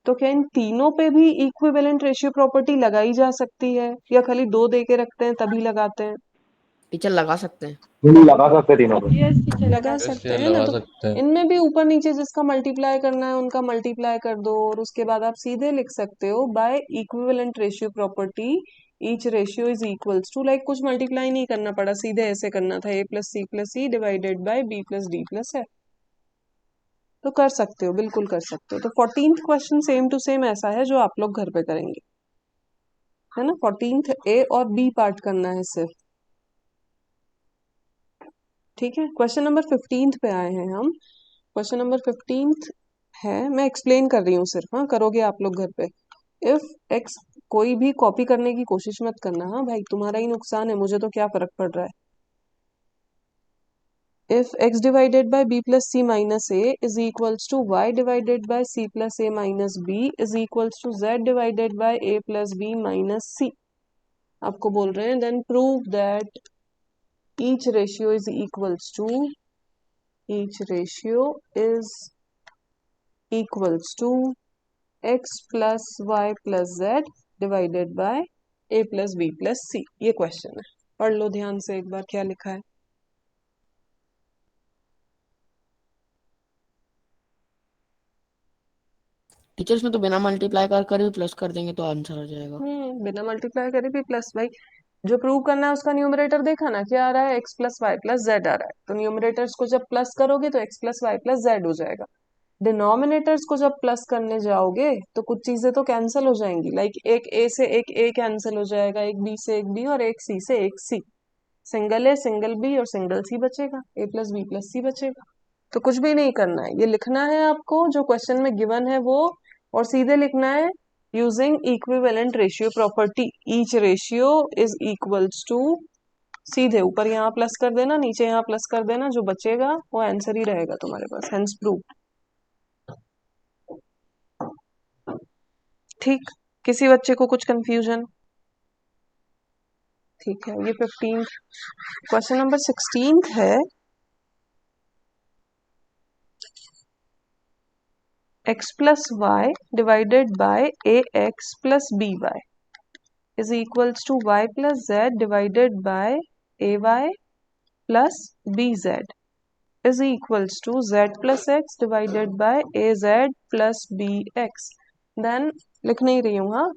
तो क्या इन तीनों पे भी इक्विवेलेंट रेशियो प्रॉपर्टी लगाई जा सकती है या खाली दो दे के रखते हैं तभी लगाते हैं? टीचर लगा सकते हैं। लगा सकते हैं तीनों पे। Yes, teacher, लगा लगा सकते यार हैं ना, लगा तो सकते हैं। इनमें भी ऊपर नीचे जिसका मल्टीप्लाई करना है उनका मल्टीप्लाई कर दो और उसके बाद आप सीधे लिख सकते हो by equivalent ratio property each ratio is equals to, like कुछ मल्टीप्लाई नहीं करना पड़ा, सीधे ऐसे करना था a plus C divided by b plus d plus f. तो कर सकते हो, बिल्कुल कर सकते हो। तो 14th question same to same ऐसा है जो आप लोग घर पे करेंगे, है ना। 14th ए और बी पार्ट करना है सिर्फ, ठीक है। क्वेश्चन नंबर 15th पे आए हैं हम। क्वेश्चन नंबर 15th है, मैं एक्सप्लेन कर रही हूँ सिर्फ, हाँ करोगे आप लोग घर पे। इफ एक्स, कोई भी कॉपी करने की कोशिश मत करना, हाँ भाई तुम्हारा ही नुकसान है, मुझे तो क्या फर्क पड़ रहा है। if x divided by b plus c minus a is equals to y divided by c plus a minus b is equals to z divided by a plus b minus c, आपको बोल रहे हैं then prove that each ratio is equals to x plus y plus z divided by a plus b plus c। ये question है, पढ़ लो ध्यान से एक बार क्या लिखा है। टीचर इसमें तो बिना मल्टीप्लाई कर भी प्लस कर देंगे तो आंसर आ जाएगा। बिना मल्टीप्लाई करे भी प्लस, भाई जो प्रूव करना है उसका न्यूमरेटर देखा ना क्या आ रहा है, x plus y plus z आ रहा है, तो न्यूमरेटर्स को जब प्लस करोगे तो x plus y plus z हो जाएगा। डिनोमिनेटर्स को जब प्लस करने जाओगे तो कुछ चीजें तो कैंसिल हो जाएंगी, लाइक एक ए से एक ए कैंसिल हो जाएगा, एक बी से एक बी और एक सी से एक सी, सिंगल ए सिंगल बी और सिंगल सी बचेगा, ए प्लस बी प्लस सी बचेगा। तो कुछ भी नहीं करना है, ये लिखना है आपको जो क्वेश्चन में गिवन है वो, और सीधे लिखना है using equivalent ratio property each ratio is equals to, सीधे ऊपर यहाँ प्लस कर देना नीचे यहाँ प्लस कर देना, जो बचेगा वो आंसर ही रहेगा तुम्हारे पास, हेंस प्रूव। ठीक, किसी बच्चे को कुछ कंफ्यूजन? ठीक है, ये 15th। क्वेश्चन नंबर 16th है, x plus y divided by ax plus by is equals to y plus z divided by ay plus bz is equals to z plus x divided by az plus bx। then लिख नहीं रही हूँ, हाँ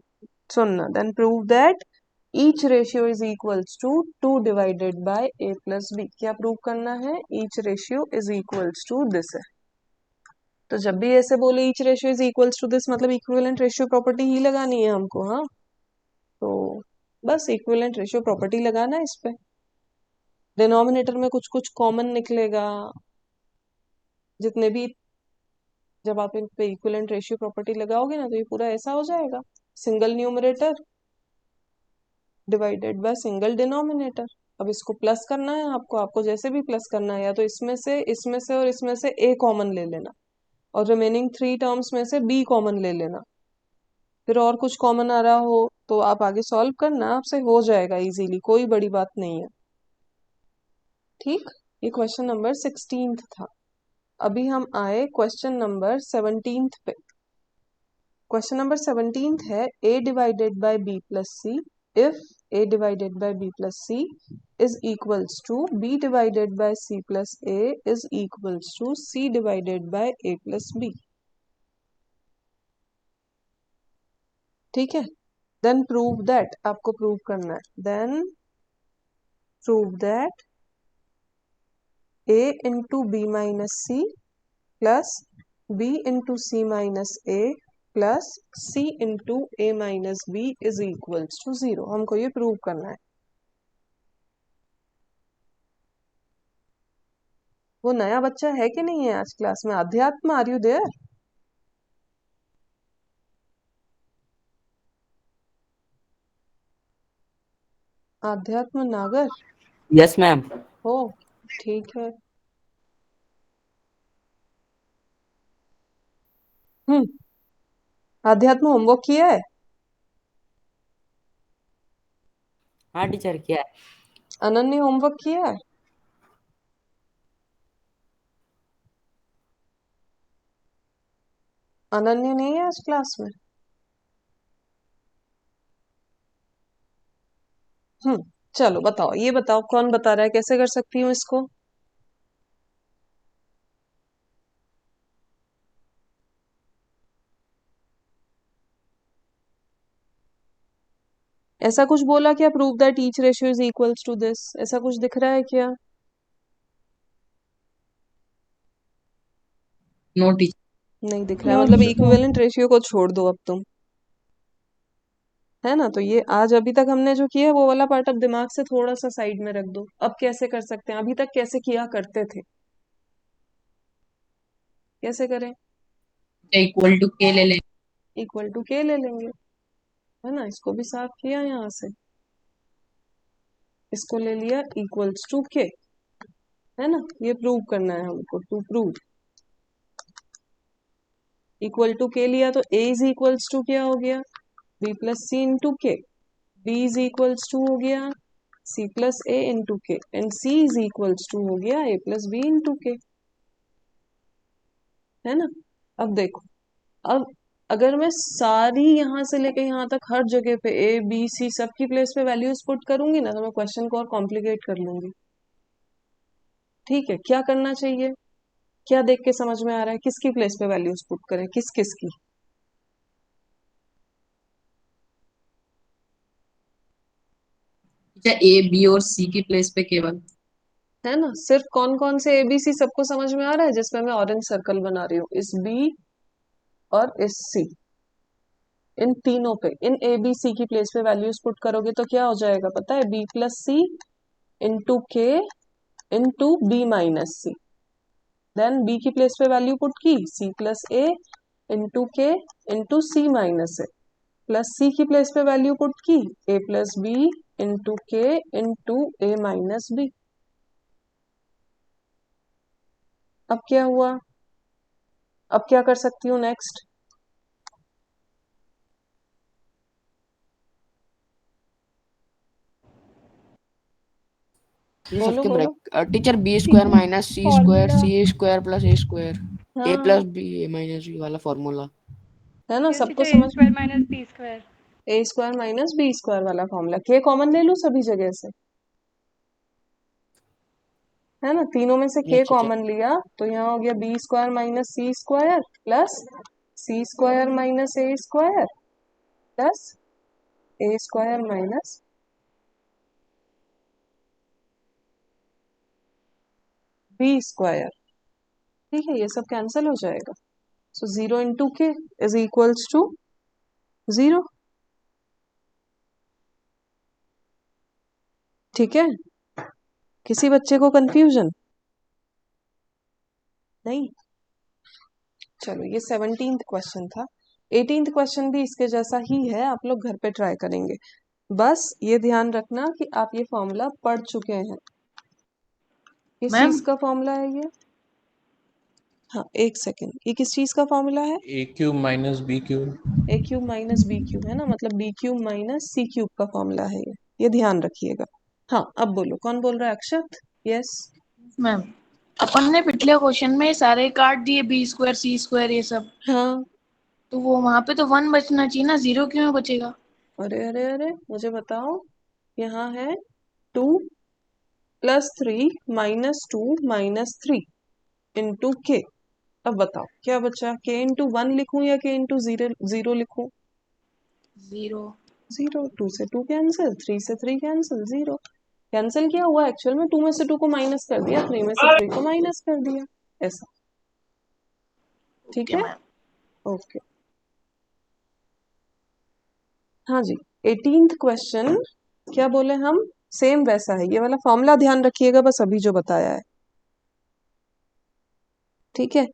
सुनना, then prove that each ratio is equals to 2 divided by a plus b। क्या prove करना है? each ratio is equals to this है। तो जब भी ऐसे बोले each ratio is equals to this मतलब इक्विवेलेंट रेशियो प्रॉपर्टी ही लगानी है हमको, हाँ तो बस इक्विवेलेंट रेशियो प्रॉपर्टी लगाना है इस पे। डिनोमिनेटर में कुछ कुछ कॉमन निकलेगा, जितने भी, जब आप इन पे इक्विवेलेंट रेशियो प्रॉपर्टी लगाओगे ना तो ये पूरा ऐसा हो जाएगा, single numerator divided by single denominator. अब इसको प्लस करना है आपको, आपको जैसे भी प्लस करना है, या तो इसमें से और इसमें से ए कॉमन ले लेना और रिमेनिंग 3 टर्म्स में से बी कॉमन ले लेना, फिर और कुछ कॉमन आ रहा हो तो आप आगे सॉल्व करना, आपसे हो जाएगा इजीली, कोई बड़ी बात नहीं है। ठीक, ये क्वेश्चन नंबर 16th था। अभी हम आए क्वेश्चन नंबर 17th पे। क्वेश्चन नंबर 17th है a divided by b plus C if a divided by b plus C is equals to b divided by c plus a is equals to c divided by a plus b। ठीक है, then prove that, आपको prove करना है, then prove that a into B minus C plus b into C minus a plus c into a minus b is equals to 0। हमको ये prove करना है। वो नया बच्चा है कि नहीं है आज क्लास में? अध्यात्म, आर यू देयर? अध्यात्म नागर यस मैम। हो? ठीक है। अध्यात्म होमवर्क किया है? हाँ टीचर, क्या है? अनन्य होमवर्क किया है? अनन्य नहीं है आज क्लास में? चलो बताओ, ये बताओ कौन बता रहा है, कैसे कर सकती हूँ इसको? ऐसा कुछ बोला क्या? Prove that each ratio is equals to this, ऐसा कुछ दिख रहा है क्या? No teacher. नहीं दिख रहा है, No, मतलब teacher. इक्विवेलेंट रेशियो को छोड़ दो अब तुम, है ना? तो ये आज अभी तक हमने जो किया है वो वाला पार्ट अब दिमाग से थोड़ा सा साइड में रख दो। अब कैसे कर सकते हैं, अभी तक कैसे किया करते थे, कैसे करें? इक्वल टू के ले लें। इक्वल टू के ले लेंगे, है ना? इसको भी साफ किया यहाँ से, इसको ले लिया इक्वल्स टू के, है ना? ये प्रूव करना है हमको, टू प्रूव इक्वल टू के लिया तो a इज इक्वल्स टू क्या हो गया? b plus C into K, b is equals to हो गया c plus a into K, and c is equals to हो गया a प्लस b इंटू के, है ना? अब देखो, अब अगर मैं सारी यहां से लेके यहां तक हर जगह पे a b c सबकी प्लेस पे वैल्यूज पुट करूंगी ना, तो मैं क्वेश्चन को और कॉम्प्लिकेट कर लूंगी। ठीक है, क्या करना चाहिए? क्या देख के समझ में आ रहा है किसकी प्लेस पे वैल्यूज पुट करें, किस किस की? टीचर ए बी और सी की प्लेस पे केवल। है ना? सिर्फ कौन कौन से एबीसी सबको समझ में आ रहा है, जिसमें मैं ऑरेंज सर्कल बना रही हूँ, इस बी और इस सी, इन तीनों पे, इन ए बी सी की प्लेस पे वैल्यूज पुट करोगे तो क्या हो जाएगा पता है? बी प्लस सी इंटू के इंटू बी माइनस सी, देन बी की प्लेस पे वैल्यू पुट की सी प्लस ए इंटू के into C minus A, plus C की प्लेस पे वैल्यू पुट की ए प्लस बी इंटू के इंटू ए माइनस बी। अब क्या हुआ? अब क्या कर सकती हूँ नेक्स्ट? ये बोलो सबके बोलो। Teacher B square minus C square Formula. C square plus a square ए हाँ, प्लस बी ए माइनस बी वाला फॉर्मूला। है ना? Yes, सबको teacher. A समझ, square minus B square. ए स्क्वायर माइनस बी स्क्वायर वाला फॉर्मूला, के कॉमन ले लूं सभी जगह से, है ना? तीनों में से के यस टीचर। कॉमन लिया तो यहाँ हो गया B square minus C square plus c square minus A square plus a square minus B square. ठीक है, ये सब कैंसिल हो जाएगा, सो 0 इंटू के इज इक्वल्स टू 0। ठीक है, किसी बच्चे को कंफ्यूजन नहीं? चलो, ये 17th क्वेश्चन था। 18th क्वेश्चन भी इसके जैसा ही है, आप लोग घर पे ट्राई करेंगे। बस ये ध्यान रखना कि आप ये फॉर्मूला पढ़ चुके हैं। किस मैम चीज का फॉर्मूला है ये? हाँ, एक सेकेंड, ये किस चीज का फॉर्मूला है? ए cube minus B cube. A cube minus B cube, है ना? मतलब बी क्यूब माइनस सी क्यूब का फॉर्मूला है ये ध्यान रखिएगा। हाँ, अब बोलो, कौन बोल रहा है? अक्षत? यस। मैम अपन ने पिछले क्वेश्चन में सारे काट दिए बी स्क्वायर सी स्क्वायर ये सब, हाँ, तो वो वहां पे तो 1 बचना चाहिए ना, 0 क्यों बचेगा? अरे अरे अरे, मुझे बताओ, यहाँ है 2 प्लस 3 माइनस 2 माइनस 3 इंटू के। अब बताओ क्या बचा? के इंटू 1 लिखूं या के इंटू 0 लिखूं? 0. 0, 2 से 2 कैंसिल, 3 से 3 कैंसिल, 0 कैंसिल किया हुआ। एक्चुअल में 2 में से 2 को माइनस कर दिया, 3 में से 3 को माइनस कर दिया, ऐसा। ठीक ओके है, मैम. ओके। हाँ जी, 18th क्वेश्चन क्या बोले हम, सेम वैसा है, ये वाला फॉर्मूला ध्यान रखिएगा, बस अभी जो बताया है। ठीक है,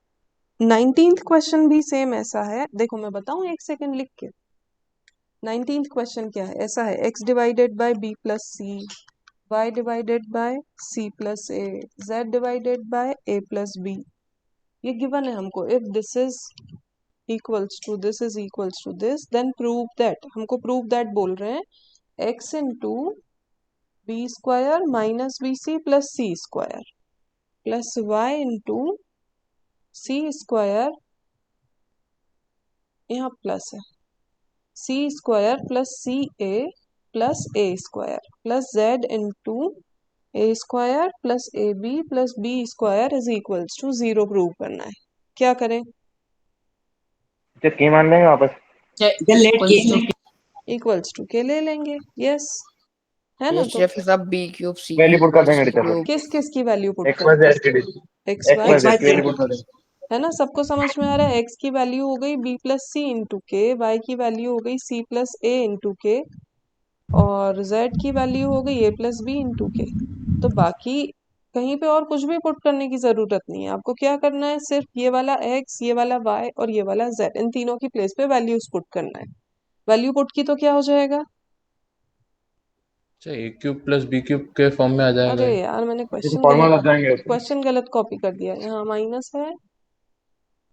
19th क्वेश्चन भी सेम ऐसा है, देखो मैं बताऊं एक सेकंड लिख के। 19th क्वेश्चन क्या है, ऐसा है, x divided by b plus c, y divided by c plus a, z divided by a plus b। ये गिवन है हमको, if this is equals to this is equals to this, then prove that, हमको prove that बोल रहे हैं, x into B square minus b सी plus c square plus y into सी square, यहाँ plus है, c square plus C A plus a square plus Z into A square plus A B plus B square is equals to 0 prove करना है। क्या करें? तो के मान लेंगे वापस। इक्वल्स टू के ले लेंगे, यस, है ना। तो HCF सब b cube c value put कर प्लस देंगे c टीचर। क्यूब किस किस की वैल्यू पुट एक्स वाई करें? जेड की एक्स एक्स वाई जेड की वैल्यू पुट कर वाई, देंगे। है ना, सबको समझ में आ रहा है। x की वैल्यू हो गई b प्लस सी इंटू के, वाई की वैल्यू हो गई c प्लस ए इंटू के, और z की वैल्यू हो गई a प्लस बी इंटू के। तो बाकी कहीं पे और कुछ भी पुट करने की जरूरत नहीं है, आपको क्या करना है, सिर्फ ये वाला x, ये वाला y और ये वाला z, इन तीनों की प्लेस पे वैल्यूज पुट करना है। वैल्यू पुट की तो क्या हो जाएगा? अच्छा ए क्यूब प्लस बी क्यूब के फॉर्म में आ जाएगा अरे ये। यार, मैंने तो फॉर्मूला लग जाएंगे उसके। क्वेश्चन गलत कॉपी कर दिया, यहाँ माइनस है,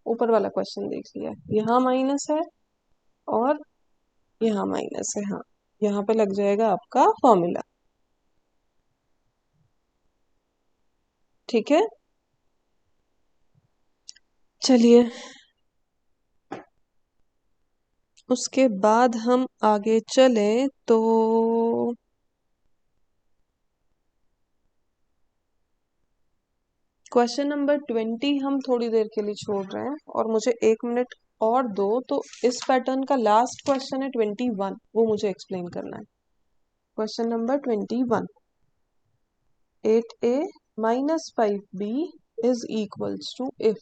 ऊपर वाला क्वेश्चन देख लिया, यहाँ माइनस है और यहाँ माइनस है, हाँ, यहाँ पे लग जाएगा आपका फॉर्मूला। ठीक है, चलिए उसके बाद हम आगे चले तो क्वेश्चन नंबर 20 हम थोड़ी देर के लिए छोड़ रहे हैं, और मुझे 1 मिनट और दो, तो इस पैटर्न का लास्ट क्वेश्चन है 21, वो मुझे एक्सप्लेन करना है। Question number 21, 8a minus 5b is equals to if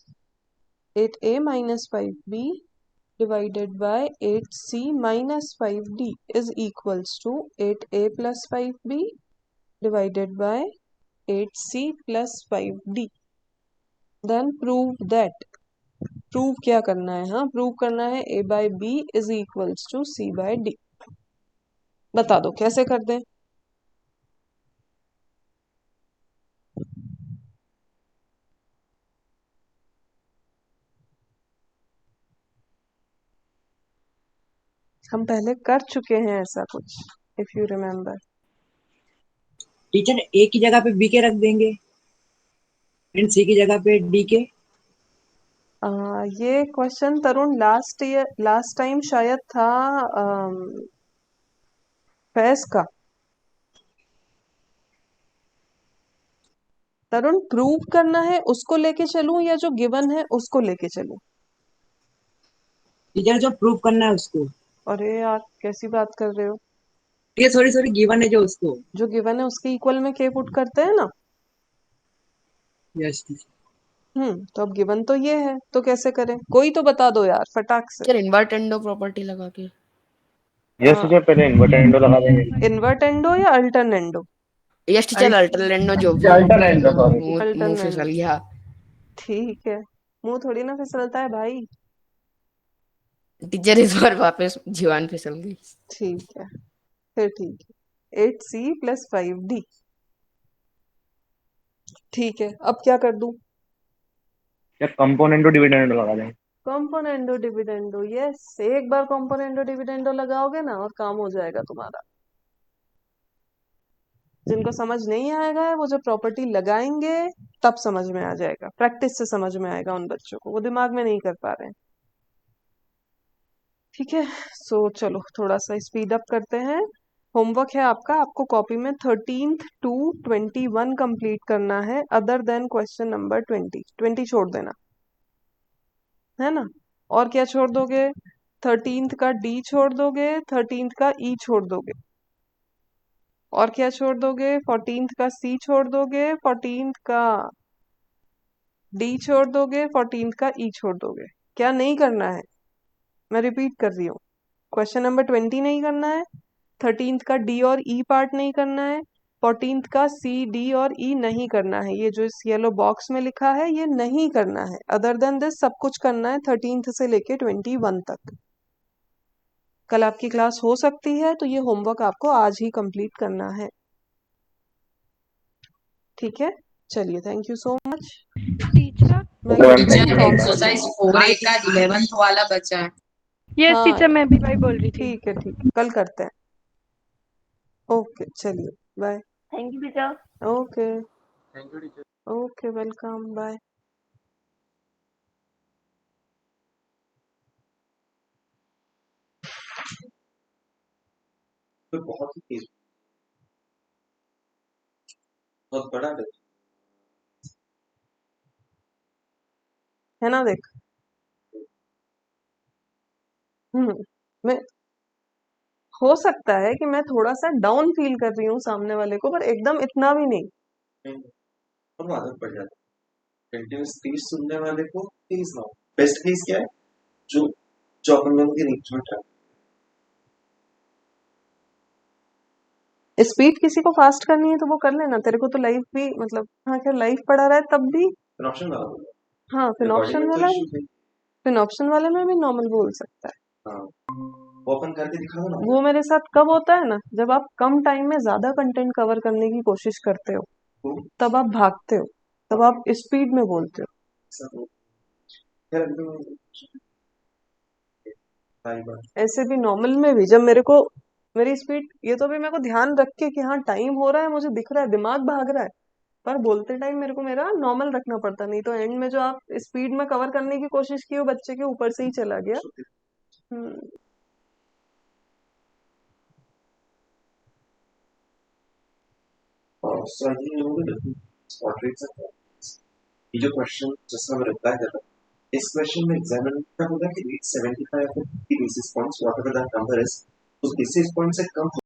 8a minus 5b divided by 8c minus 5d is equals to 8a plus 5b divided by 8c plus 5d, then prove that, prove क्या करना है, हाँ prove करना है a by b is equals to c by d। बता दो कैसे कर दें। हम पहले कर चुके हैं ऐसा कुछ, इफ यू रिमेम्बर। टीचर ए की जगह पे बी के रख देंगे, एंड सी की जगह पे डी के। ये क्वेश्चन तरुण लास्ट टाइम शायद था फैज का। तरुण, प्रूव करना है उसको लेके चलूं या जो गिवन है उसको लेके चलूं? टीचर जो प्रूव करना है उसको। अरे यार, कैसी बात कर रहे हो? ये सॉरी गिवन है जो उसको। जो गिवन है उसके इक्वल में के पुट करते हैं ना। Yes teacher. तो अब गिवन तो ये है, तो कैसे करें? कोई तो बता दो यार फटाक से। सर इन्वर्टेंडो प्रॉपर्टी लगा के। यस टीचर, पहले इन्वर्टेंडो लगा देंगे। इन्वर्टेंडो या अल्टरनेंडो? यस टीचर, अल्टरनेंडो जो भी अल्टरनेंडो, सॉरी। मुंह फिसल गया। ठीक है, मुंह थोड़ी ना फिसलता है भाई। टीचर इस बार वापस जीवान फिसल गई। ठीक है, फिर ठीक है, 8c प्लस 5d। ठीक है, अब क्या कर दूं? या कंपोनेंटो डिविडेंडो लगा देंगे। कॉम्पोनेंडो डिविडेंडो, यस, एक बार कॉम्पोनेंडो डिविडेंडो लगाओगे ना और काम हो जाएगा तुम्हारा। जिनको समझ नहीं आएगा वो जब प्रॉपर्टी लगाएंगे तब समझ में आ जाएगा, प्रैक्टिस से समझ में आएगा उन बच्चों को, वो दिमाग में नहीं कर पा रहे हैं। ठीक है, सो चलो थोड़ा सा स्पीड अप करते हैं। होमवर्क है आपका, आपको कॉपी में 13th to 21 कंप्लीट करना है, अदर देन क्वेश्चन नंबर 20 छोड़ देना, है ना। और क्या छोड़ दोगे? 13th का डी छोड़ दोगे, 13th का ई छोड़ दोगे, और क्या छोड़ दोगे? 14th का सी छोड़ दोगे, 14th का डी छोड़ दोगे, 14th का ई छोड़ दोगे। क्या नहीं करना है? मैं रिपीट कर रही हूँ, क्वेश्चन नंबर 20 नहीं करना है, 13th का डी और ई पार्ट नहीं करना है, 14th का सी डी और ई नहीं करना है। ये जो इस येलो बॉक्स में लिखा है ये नहीं करना है। अदर देन दिस सब कुछ करना है 13th से लेके 21 तक। कल आपकी क्लास हो सकती है तो ये होमवर्क आपको आज ही कंप्लीट करना है। ठीक है, चलिए, thank you so much. Teacher exercise 4A का 11th वाला बचा है। यस हाँ टीचर, मैं भी वही बोल रही थी। ठीक है, ठीक है, कल करते हैं। ओके, चलिए, bye. Thank you teacher. Okay, thank you teacher. Okay, welcome, bye. तो बहुत ही तेज, बहुत बड़ा है ना, देख। मैं हो सकता है कि मैं थोड़ा सा डाउन फील कर रही हूँ सामने वाले को, पर एकदम इतना भी नहीं। और आदत पड़ जाती है कंटिन्यूस तेज सुनने वाले को। तेज ना, बेस्ट केस क्या है, जो अपन लोगों की रीच में है। स्पीड किसी को फास्ट करनी है तो वो कर लेना, तेरे को तो लाइफ भी, मतलब हाँ, क्या लाइफ पड़ा रहा है तब भी। ऑप्शन वाला बोला, हाँ, फिर ऑप्शन वाला, फिर ऑप्शन वाले में भी नॉर्मल बोल सकता है। हाँ, वो अपन करके दिखा दो ना। वो मेरे साथ कब होता है ना, जब आप कम टाइम में ज्यादा कंटेंट कवर करने की कोशिश करते हो, तब आप भागते हो, तब आप स्पीड में बोलते हो। ऐसे भी नॉर्मल में भी जब मेरे को मेरी स्पीड, ये तो भी मेरे को ध्यान रख के कि हाँ टाइम हो रहा है, मुझे दिख रहा है, दिमाग भाग रहा है, पर बोलते टाइम मेरे को मेरा नॉर्मल रखना पड़ता, नहीं तो एंड में जो आप स्पीड में कवर करने की कोशिश की वो बच्चे के ऊपर से ही चला गया। So I think you know the different spot rates are there. ये जो क्वेश्चन जिसका मैं रिप्लाई कर रहा हूँ, इस क्वेश्चन में एग्जामिनर का होगा कि rate 75 basis points whatever that number is, उस बेसिस पॉइंट से कम